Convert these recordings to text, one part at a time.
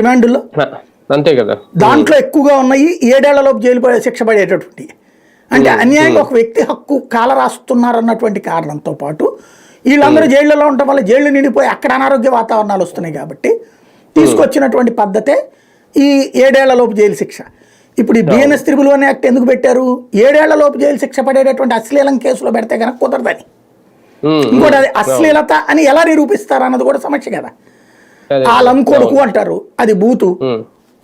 రిమాండ్లో అంతే కదా, దాంట్లో ఎక్కువగా ఉన్నాయి 7 ఏళ్లలోపు జైలు శిక్ష పడేటటువంటి. అంటే అన్యాయంగా ఒక వ్యక్తి హక్కు కాలరాస్తున్నారన్నటువంటి కారణంతో పాటు వీళ్ళందరూ జైళ్ళలో ఉండటం వల్ల జైళ్ళు నిండిపోయి అక్కడ అనారోగ్య వాతావరణాలు వస్తున్నాయి కాబట్టి తీసుకొచ్చినటువంటి పద్ధతే ఈ 7 ఏళ్లలోపు జైలు శిక్ష. ఇప్పుడు ఈ బిఎన్ఎస్ 311 యాక్ట్ ఎందుకు పెట్టారు? 7 ఏళ్లలోపు జైలు శిక్ష పడేటటువంటి అశ్లీలం కేసులో పెడితే కనుక కుదరదని. ఇంకోటి అది అశ్లీలత అని ఎలా నిరూపిస్తారు అన్నది కూడా సమస్య కదా. ఆ లంకొడుకు అంటారు, అది బూతు,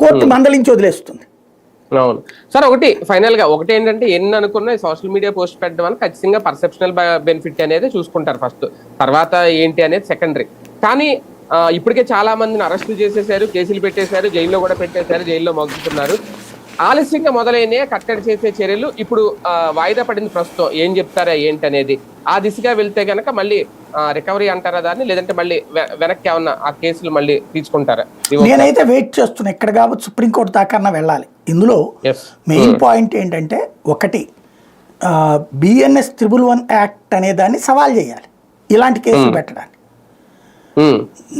కోర్టు మందలించి వదిలేస్తుంది. అవును సార్. ఒకటి ఫైనల్ గా ఒకటి ఏంటంటే ఎన్ని అనుకున్నా సోషల్ మీడియా పోస్ట్ పెట్టడం వల్ల ఖచ్చితంగా పర్సెప్షనల్ బెనిఫిట్ అనేది చూసుకుంటారు ఫస్ట్, తర్వాత ఏంటి అనేది సెకండరీ. కానీ ఇప్పటికే చాలా మందిని అరెస్టు చేసేసారు, కేసులు పెట్టేశారు, జైల్లో కూడా పెట్టేశారు, జైల్లో మగ్గుతున్నారు. ఆలస్యంగా మొదలైన కట్టడి చేసే చర్యలు ఇప్పుడు వాయిదా పడింది. ప్రస్తుతం ఏం చెప్తారా ఏంటి అనేది ఆ దిశగా వెళ్తే గనక మళ్ళీ రికవరీ అంటారా దాన్ని, లేదంటే మళ్ళీ వెనక్కి ఏమన్నా ఆ కేసులు మళ్ళీ తీసుకుంటారా? నేనైతే వెయిట్ చేస్తున్నా, ఎక్కడ కాబట్టి సుప్రీంకోర్టు దాకా వెళ్ళాలి. ఇందులో మెయిన్ పాయింట్ ఏంటంటే ఒకటి, బిఎన్ఎస్ 311 యాక్ట్ అనే దాన్ని సవాల్ చేయాలి ఇలాంటి కేసులు పెట్టడానికి.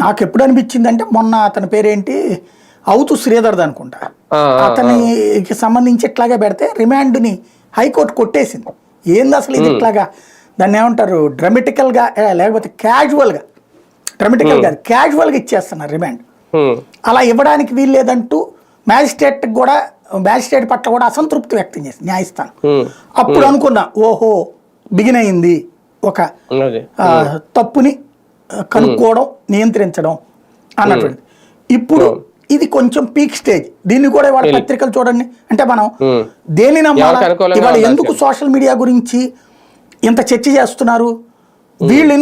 నాకు ఎప్పుడు అనిపించింది అంటే మొన్న అతని పేరేంటి అవుతు శ్రీధర్ది అనుకుంటా, అతనికి సంబంధించి ఇట్లాగా పెడితే రిమాండ్ని హైకోర్టు కొట్టేసింది. ఏంది అసలు ఇది ఇట్లాగా, దాన్ని ఏమంటారు డ్రామాటికల్గా లేకపోతే క్యాజువల్గా, డ్రామాటికల్ కాదు క్యాజువల్గా ఇచ్చేస్తున్నారు రిమాండ్. అలా ఇవ్వడానికి వీలు లేదంటూ మ్యాజిస్ట్రేట్ పట్ల కూడా అసంతృప్తి వ్యక్తం చేసింది న్యాయస్థానం. అప్పుడు అనుకున్నా ఓహో బిగిన్ అయింది ఒక తప్పుని కనుక్కోవడం, నియంత్రించడం అన్నటువంటి. ఇప్పుడు ఇది కొంచెం పీక్ స్టేజ్. దీన్ని కూడా ఇవాళ పత్రికలు చూడండి, అంటే మనం దేన్ని నమ్మాలి, ఇవాళ ఎందుకు సోషల్ మీడియా గురించి ఇంత చర్చ చేస్తున్నారు, వీళ్ళు